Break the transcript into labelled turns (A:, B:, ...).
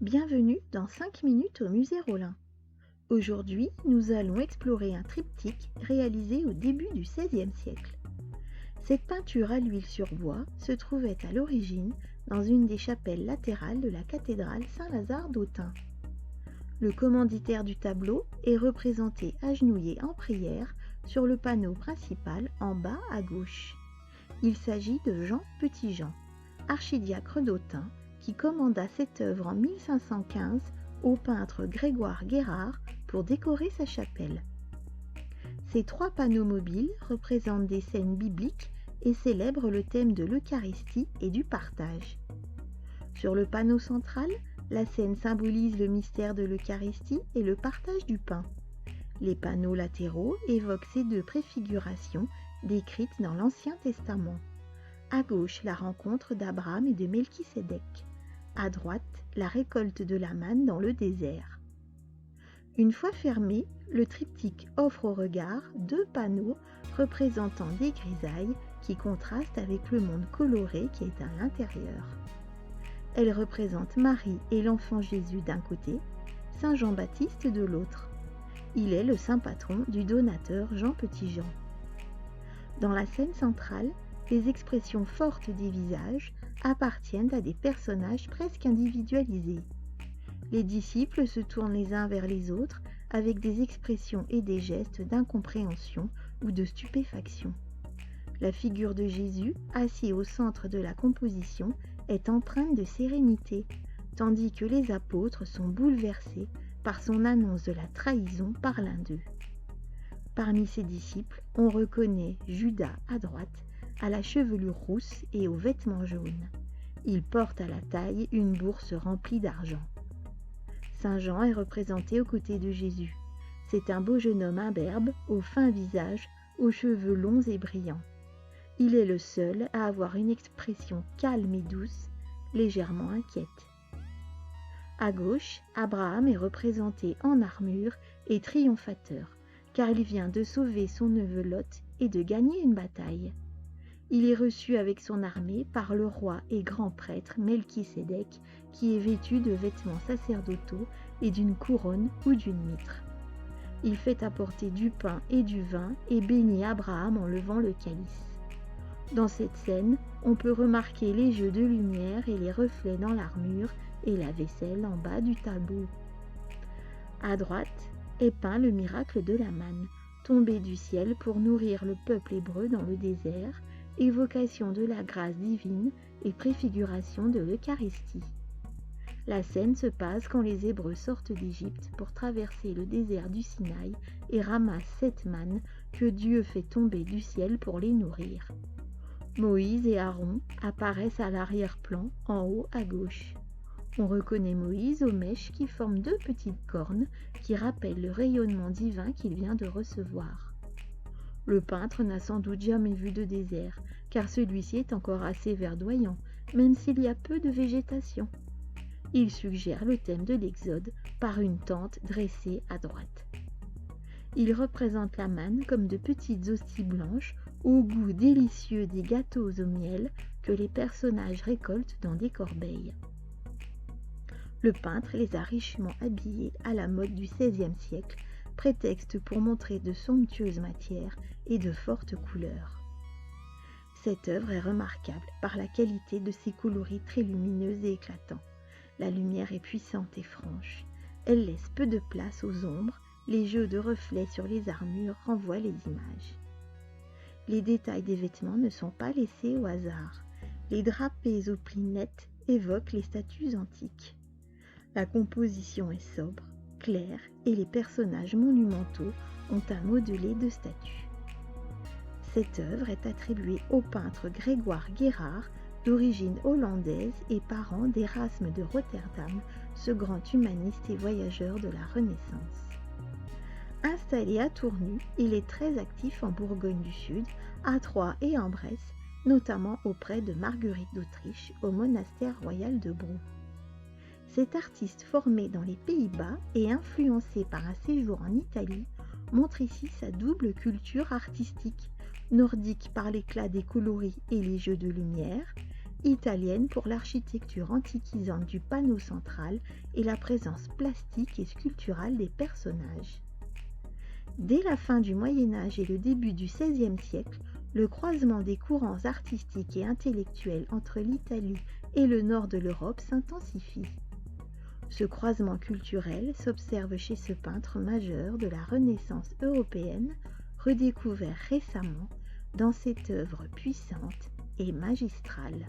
A: Bienvenue dans 5 minutes au musée Rolin. Aujourd'hui, nous allons explorer un triptyque réalisé au début du XVIe siècle. Cette peinture à l'huile sur bois se trouvait à l'origine dans une des chapelles latérales de la cathédrale Saint-Lazare d'Autun. Le commanditaire du tableau est représenté agenouillé en prière sur le panneau principal en bas à gauche. Il s'agit de Jean Petitjean, archidiacre d'Autun, qui commanda cette œuvre en 1515 au peintre Grégoire Guérard pour décorer sa chapelle. Ces 3 panneaux mobiles représentent des scènes bibliques et célèbrent le thème de l'Eucharistie et du partage. Sur le panneau central, la scène symbolise le mystère de l'Eucharistie et le partage du pain. Les panneaux latéraux évoquent ces 2 préfigurations décrites dans l'Ancien Testament. À gauche, la rencontre d'Abraham et de Melchisédek. À droite, la récolte de la manne dans le désert. Une fois fermé, le triptyque offre au regard 2 panneaux représentant des grisailles qui contrastent avec le monde coloré qui est à l'intérieur. Elles représentent Marie et l'enfant Jésus d'un côté, Saint Jean-Baptiste de l'autre. Il est le saint patron du donateur Jean Petitjean. Dans la scène centrale, les expressions fortes des visages appartiennent à des personnages presque individualisés. Les disciples se tournent les uns vers les autres avec des expressions et des gestes d'incompréhension ou de stupéfaction. La figure de Jésus, assis au centre de la composition, est empreinte de sérénité, tandis que les apôtres sont bouleversés par son annonce de la trahison par l'un d'eux. Parmi ses disciples, on reconnaît Judas à droite, à la chevelure rousse et aux vêtements jaunes. Il porte à la taille une bourse remplie d'argent. Saint Jean est représenté aux côtés de Jésus. C'est un beau jeune homme imberbe, au fin visage, aux cheveux longs et brillants. Il est le seul à avoir une expression calme et douce, légèrement inquiète. À gauche, Abraham est représenté en armure et triomphateur, car il vient de sauver son neveu Lot et de gagner une bataille. Il est reçu avec son armée par le roi et grand prêtre Melchisédek, qui est vêtu de vêtements sacerdotaux et d'une couronne ou d'une mitre. Il fait apporter du pain et du vin et bénit Abraham en levant le calice. Dans cette scène, on peut remarquer les jeux de lumière et les reflets dans l'armure et la vaisselle en bas du tableau. À droite est peint le miracle de la manne, tombée du ciel pour nourrir le peuple hébreu dans le désert, évocation de la grâce divine et préfiguration de l'Eucharistie. La scène se passe quand les Hébreux sortent d'Égypte pour traverser le désert du Sinaï et ramassent 7 mannes que Dieu fait tomber du ciel pour les nourrir. Moïse et Aaron apparaissent à l'arrière-plan en haut à gauche. On reconnaît Moïse aux mèches qui forment 2 petites cornes qui rappellent le rayonnement divin qu'il vient de recevoir. Le peintre n'a sans doute jamais vu de désert, car celui-ci est encore assez verdoyant, même s'il y a peu de végétation. Il suggère le thème de l'Exode par une tente dressée à droite. Il représente la manne comme de petites hosties blanches au goût délicieux des gâteaux au miel que les personnages récoltent dans des corbeilles. Le peintre les a richement habillés à la mode du XVIe siècle, prétexte pour montrer de somptueuses matières et de fortes couleurs. Cette œuvre est remarquable par la qualité de ses coloris très lumineux et éclatants. La lumière est puissante et franche. Elle laisse peu de place aux ombres, les jeux de reflets sur les armures renvoient les images. Les détails des vêtements ne sont pas laissés au hasard. Les drapés aux plis nets évoquent les statues antiques. La composition est sobre, claire et les personnages monumentaux ont un modelé de statues. Cette œuvre est attribuée au peintre Grégoire Guérard, d'origine hollandaise et parent d'Erasme de Rotterdam, ce grand humaniste et voyageur de la Renaissance. Installé à Tournu, il est très actif en Bourgogne du Sud, à Troyes et en Bresse, notamment auprès de Marguerite d'Autriche au monastère royal de Brou. Cet artiste formé dans les Pays-Bas et influencé par un séjour en Italie montre ici sa double culture artistique, nordique par l'éclat des coloris et les jeux de lumière, italienne pour l'architecture antiquisante du panneau central et la présence plastique et sculpturale des personnages. Dès la fin du Moyen Âge et le début du XVIe siècle, le croisement des courants artistiques et intellectuels entre l'Italie et le nord de l'Europe s'intensifie. Ce croisement culturel s'observe chez ce peintre majeur de la Renaissance européenne, redécouvert récemment dans cette œuvre puissante et magistrale.